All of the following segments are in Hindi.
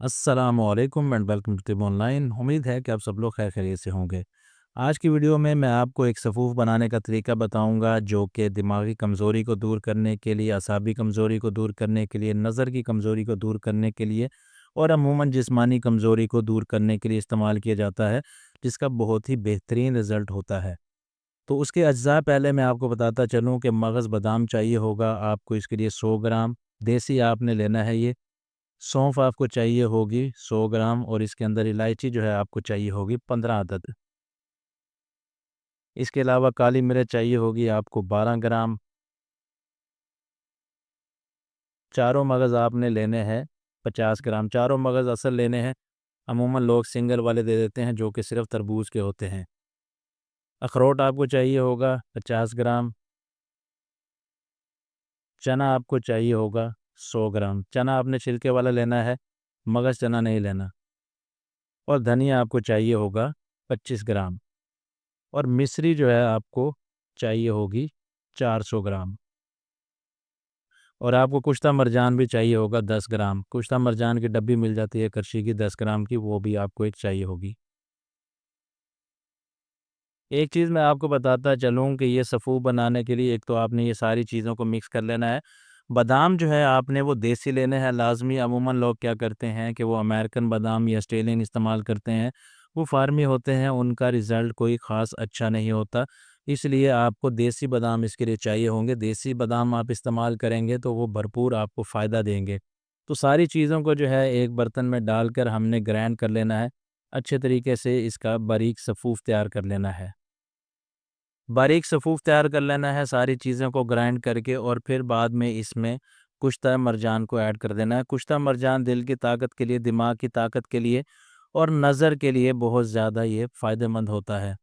अस्सलामुअलैकुम एंड वेलकम टू टिब ऑनलाइन। उम्मीद है कि आप सब लोग खैर खैरियत से होंगे। आज की वीडियो में मैं आपको एक सफ़ूफ़ बनाने का तरीका बताऊंगा जो कि दिमागी कमज़ोरी को दूर करने के लिए, असाबी कमज़ोरी को दूर करने के लिए, नज़र की कमज़ोरी को दूर करने के लिए और अमूमन जिस्मानी कमज़ोरी को दूर करने के लिए इस्तेमाल किया जाता है, जिसका बहुत ही बेहतरीन रिज़ल्ट होता है। तो उसके अज्जा पहले मैं आपको बताता चलूँ कि मगज़ बादाम चाहिए होगा आपको, इसके लिए 100 ग्राम देसी आपने लेना है ये। सौंफ आपको चाहिए होगी 100 ग्राम और इसके अंदर इलायची जो है आपको चाहिए होगी 15 अदद। इसके अलावा काली मिर्च चाहिए होगी आपको 12 ग्राम। चारों मगज़ आपने लेने हैं 50 ग्राम। चारों मगज़ असल लेने हैं, अमूमन लोग सिंगल वाले दे देते हैं जो कि सिर्फ़ तरबूज के होते हैं। अखरोट आपको चाहिए होगा 50 ग्राम। चना आपको चाहिए होगा 100 ग्राम। चना आपने छिलके वाला लेना है, मगज़ चना नहीं लेना। और धनिया आपको चाहिए होगा 25 ग्राम। और मिश्री जो है आपको चाहिए होगी 400 ग्राम। और आपको कुश्ता मरजान भी चाहिए होगा 10 ग्राम। कुश्ता मरजान की डब्बी मिल जाती है करशी की 10 ग्राम की, वो भी आपको एक चाहिए होगी। एक चीज़ मैं आपको बताता चलूँ कि ये सफ़ू बनाने के लिए एक तो आपने ये सारी चीज़ों को मिक्स कर लेना है। बादाम जो है आपने वो देसी लेने हैं लाज़मी। अमूमन लोग क्या करते हैं कि वो अमेरिकन बादाम या ऑस्ट्रेलियन इस्तेमाल करते हैं। वो फ़ार्मी होते हैं, उनका रिज़ल्ट कोई ख़ास अच्छा नहीं होता। इसलिए आपको देसी बादाम इसके लिए चाहिए होंगे। देसी बादाम आप इस्तेमाल करेंगे तो वो भरपूर आपको फ़ायदा देंगे। तो सारी चीज़ों को जो है एक बर्तन में डालकर हमने ग्राइंड कर लेना है। अच्छे तरीके से इसका बारीक सफ़ूफ़ तैयार कर लेना है। बारीक सफ़ूफ़ तैयार कर लेना है सारी चीज़ों को ग्राइंड करके, और फिर बाद में इसमें कुश्ता मरजान को ऐड कर देना है। कुश्ता मरजान दिल की ताकत के लिए, दिमाग की ताकत के लिए और नज़र के लिए बहुत ज़्यादा ये फ़ायदेमंद होता है।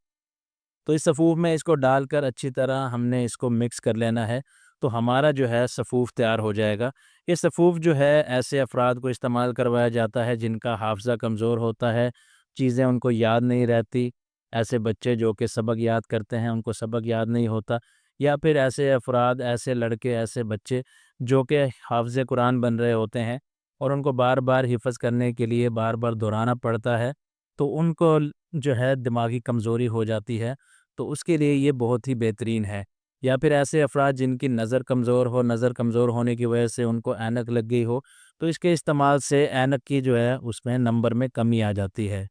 तो इस सफ़ूफ़ में इसको डालकर अच्छी तरह हमने इसको मिक्स कर लेना है, तो हमारा जो है सफ़ूफ़ तैयार हो जाएगा। ये सफ़ूफ़ जो है ऐसे अफ़राद को इस्तेमाल करवाया जाता है जिनका हाफ़ज़ा कमज़ोर होता है, चीज़ें उनको याद नहीं रहती। ऐसे बच्चे जो कि सबक याद करते हैं, उनको सबक याद नहीं होता, या फिर ऐसे अफ़राद, ऐसे लड़के, ऐसे बच्चे जो कि हाफ़िज़ कुरान बन रहे होते हैं और उनको बार-बार हिफ़्ज़ करने के लिए बार-बार दोहराना पड़ता है, तो उनको जो है दिमागी कमज़ोरी हो जाती है। तो उसके लिए ये बहुत ही बेहतरीन है। या फिर ऐसे अफ़राद जिनकी नज़र कमज़ोर हो, नज़र कमज़ोर होने की वजह से उनको ऐनक लग गई हो, तो इसके इस्तेमाल से ऐनक की जो है उसमें नंबर में कमी आ जाती है।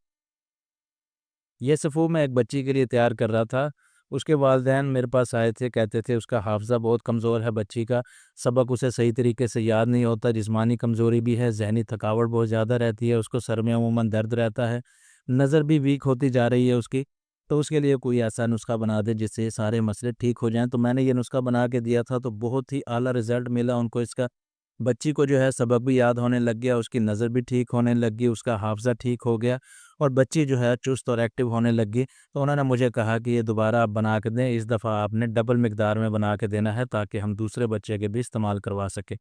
ये सफ़ू मैं एक बच्ची के लिए तैयार कर रहा था। उसके वालिदैन मेरे पास आए थे, कहते थे उसका हाफ़िज़ा बहुत कमज़ोर है बच्ची का, सबक उसे सही तरीके से याद नहीं होता, जिस्मानी कमज़ोरी भी है, ज़हनी थकावट बहुत ज़्यादा रहती है, उसको सर में अमूमन दर्द रहता है, नज़र भी वीक होती जा रही है उसकी। तो उसके लिए कोई ऐसा नुस्ख़ा बना दें जिससे ये सारे मसले ठीक हो जाएँ। तो मैंने ये नुस्ख़ा बना के दिया था, तो बहुत ही आला रिज़ल्ट मिला उनको इसका। बच्ची को जो है सबक भी याद होने लग गया, उसकी नज़र भी ठीक होने लग गई, उसका हाफ़िज़ा ठीक हो गया और बच्ची जो है चुस्त और एक्टिव होने लग गई। तो उन्होंने मुझे कहा कि ये दोबारा आप बना के दें, इस दफ़ा आपने डबल मिक़दार में बना के देना है ताकि हम दूसरे बच्चे के भी इस्तेमाल करवा सकें।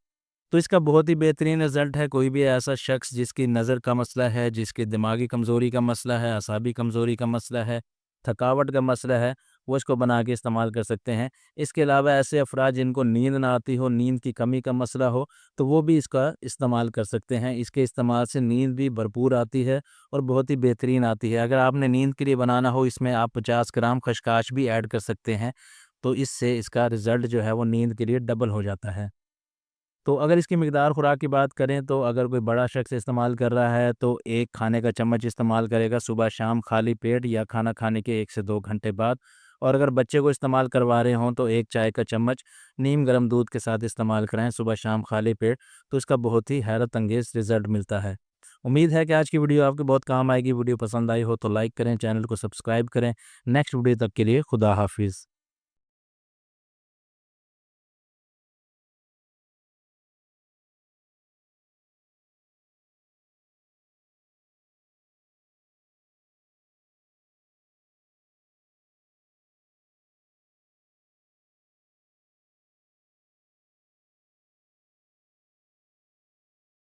तो इसका बहुत ही बेहतरीन रिज़ल्ट है। कोई भी ऐसा शख़्स जिसकी नज़र का मसला है, जिसकी दिमागी कमज़ोरी का मसला है, असाबी कमज़ोरी का मसला है, थकावट का मसला है, वो इसको बना के इस्तेमाल कर सकते हैं। इसके अलावा ऐसे अफ़राद जिनको नींद ना आती हो, नींद की कमी का मसला हो, तो वो भी इसका इस्तेमाल कर सकते हैं। इसके इस्तेमाल से नींद भी भरपूर आती है और बहुत ही बेहतरीन आती है। अगर आपने नींद के लिए बनाना हो, इसमें आप 50 ग्राम खशकाश भी ऐड कर सकते हैं, तो इससे इसका रिज़ल्ट जो है वो नींद के लिए डबल हो जाता है। तो अगर इसकी मिकदार खुराक की बात करें तो अगर कोई बड़ा शख्स इस्तेमाल कर रहा है तो 1 खाने का चम्मच इस्तेमाल करेगा सुबह शाम खाली पेट या खाना खाने के 1 से 2 घंटे बाद। और अगर बच्चे को इस्तेमाल करवा रहे हों तो 1 चाय का चम्मच नीम गर्म दूध के साथ इस्तेमाल कराएँ सुबह शाम खाली पेट, तो इसका बहुत ही हैरत अंगेज़ रिज़ल्ट मिलता है। उम्मीद है कि आज की वीडियो आपके बहुत काम आएगी। वीडियो पसंद आई हो तो लाइक करें, चैनल को सब्सक्राइब करें। नेक्स्ट वीडियो तक के लिए खुदा हाफ़िज़।